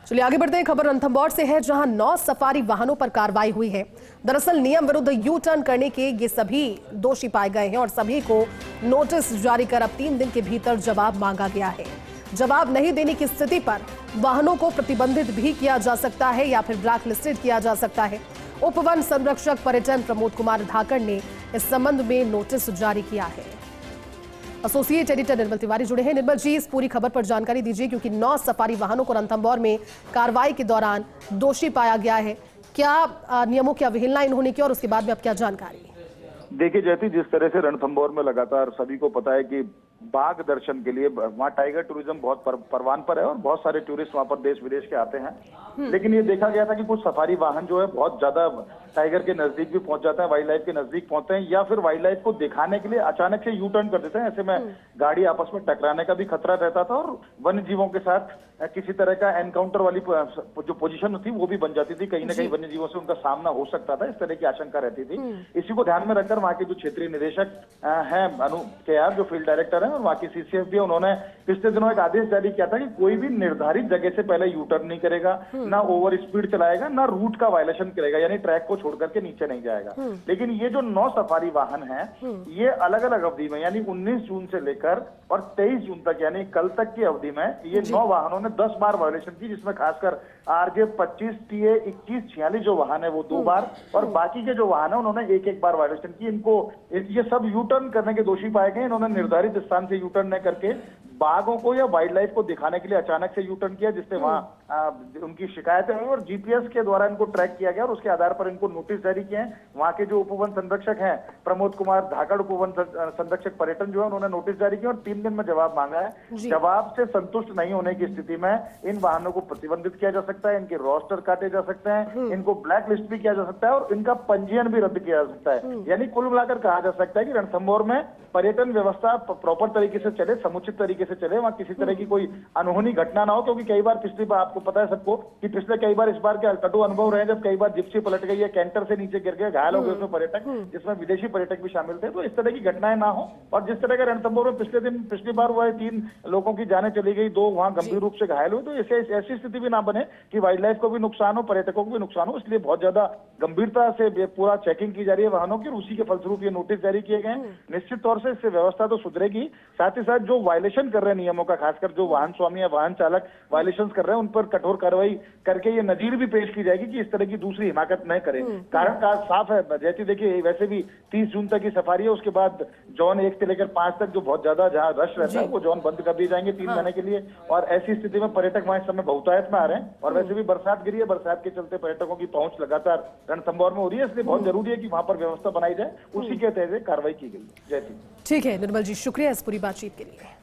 चलिए आगे बढ़ते हैं। खबर रणथंभौर से है, जहां 9 सफारी वाहनों पर कार्रवाई हुई है। दरअसल नियम विरुद्ध यू टर्न करने के ये सभी दोषी पाए गए हैं और सभी को नोटिस जारी कर अब 3 दिन के भीतर जवाब मांगा गया है। जवाब नहीं देने की स्थिति पर वाहनों को प्रतिबंधित भी किया जा सकता है या फिर ब्लैक लिस्टेड किया जा सकता है। उप वन संरक्षक पर्यटन प्रमोद कुमार धाकड़ ने इस संबंध में नोटिस जारी किया है। एसोसिएट एडिटर निर्मल तिवारी जुड़े हैं। निर्मल जी, इस पूरी खबर पर जानकारी दीजिए, क्योंकि 9 सफारी वाहनों को रणथंभौर में कार्रवाई के दौरान दोषी पाया गया है। क्या नियमों की अवहेलना इन्होंने की और उसके बाद में अब क्या जानकारी? देखिए जयती, जिस तरह से रणथंभौर में लगातार सभी को पता है कि बाघ दर्शन के लिए वहाँ टाइगर टूरिज्म बहुत परवान पर है और बहुत सारे टूरिस्ट वहाँ पर देश विदेश के आते हैं। लेकिन ये देखा गया था कि कुछ सफारी वाहन जो है बहुत ज्यादा टाइगर के नजदीक भी पहुंच जाते हैं, वाइल्ड लाइफ के नजदीक पहुंचते हैं या फिर वाइल्ड लाइफ को दिखाने के लिए अचानक से यू टर्न कर देते हैं। ऐसे में गाड़ी आपस में टकराने का भी खतरा रहता था और वन्य जीवों के साथ किसी तरह का एनकाउंटर वाली जो पोजीशन थी वो भी बन जाती थी। कहीं ना कहीं वन्य जीवों से उनका सामना हो सकता था, इस तरह की आशंका रहती थी। इसी को ध्यान में रखकर वहाँ के जो क्षेत्रीय निदेशक हैं अनु केआर, जो फील्ड डायरेक्टर हैं, और वहाँ की सीसीएफ भी, उन्होंने पिछले दिनों एक आदेश जारी किया था कि कोई भी निर्धारित जगह से पहले यू टर्न नहीं करेगा, ना ओवर स्पीड चलाएगा, ना रूट का वायलेशन करेगा, यानी ट्रैक को छोड़ करके नीचे नहीं जाएगा। लेकिन ये जो 9 सफारी वाहन हैं, ये अलग अलग अवधि में यानी 19 जून से लेकर और 23 जून तक यानी कल तक की अवधि में ये 9 वाहनों ने 10 बार वायलेशन की, जिसमें खासकर आरजे 25 टीए 2146 जो वाहन है वो 2 बार और बाकी के जो वाहन है उन्होंने एक बार वायलेशन की। इनको ये सब यू टर्न करने के दोषी पाए गए। इन्होंने निर्धारित स्थान से यू टर्न न करके बाघों को या वाइल्ड लाइफ को दिखाने के लिए अचानक से यू टर्न किया, जिससे वहां उनकी शिकायतें हुई और जीपीएस के द्वारा इनको ट्रैक किया गया और उसके आधार पर इनको नोटिस जारी किए हैं। वहां के जो उपवन संरक्षक हैं प्रमोद कुमार धाकड़, उपवन संरक्षक पर्यटन जो है, उन्होंने नोटिस जारी किया और 3 दिन में जवाब मांगा है। जवाब से संतुष्ट नहीं होने की स्थिति में इन वाहनों को प्रतिबंधित किया जा सकता है, इनके रोस्टर काटे जा सकते हैं, इनको ब्लैक लिस्ट भी किया जा सकता है और इनका पंजीयन भी रद्द किया जा सकता है। यानी कुल मिलाकर कहा जा सकता है कि रणथंभौर में पर्यटन व्यवस्था प्रॉपर तरीके से चले, समुचित तरीके से चले, वहाँ किसी तरह की कोई अनहोनी घटना ना हो। क्योंकि कई बार पिछली बार आपको पता है सबको कि पिछले कई बार इस बार के कटु अनुभव रहे जब कई बार जिप्सी पलट गई है, कैंटर से नीचे गिर गए, घायल हो गए उसमें पर्यटक, जिसमें विदेशी पर्यटक भी शामिल थे। तो इस तरह की घटनाएं ना हो। और जिस तरह का रणथंभौर में पिछली बार हुआ है, 3 लोगों की जानें चली गई, 2 वहाँ गंभीर रूप से घायल हुए। तो ऐसी स्थिति भी ना बने कि वाइल्ड लाइफ को भी नुकसान हो, पर्यटकों को भी नुकसान हो। इसलिए बहुत ज्यादा गंभीरता से पूरा चेकिंग की जा रही है वाहनों की, उसी के फलस्वरूप ये नोटिस जारी किए गए। निश्चित तौर से इससे व्यवस्था तो सुधरेगी, साथ ही साथ जो वायलेशन कर रहे हैं नियमों का, खासकर जो वाहन स्वामी या वाहन चालक वायलेशन कर रहे हैं, उन पर कठोर कार्रवाई करके ये नजीर भी पेश की जाएगी कि इस तरह की दूसरी हिमाकत न करें। कारण का साफ है जैसे देखिए, वैसे भी 30 जून तक की सफारी है, उसके बाद जोन 1 से लेकर 5 तक जो बहुत ज्यादा जहाँ रश रहता है वो जोन बंद कर दिए जाएंगे 3 महीने के लिए। और ऐसी स्थिति में पर्यटक वहां इस समय बहुतायत में आ रहे हैं और वैसे भी बरसात गिरी है, बरसात के चलते पर्यटकों की पहुंच लगातार रणथंभौर में हो रही है। इसलिए बहुत जरूरी है कि वहां पर व्यवस्था बनाई जाए, उसी के तहत कार्रवाई की गई। जैसी ठीक है निर्मल जी, शुक्रिया इस पूरी बातचीत के लिए।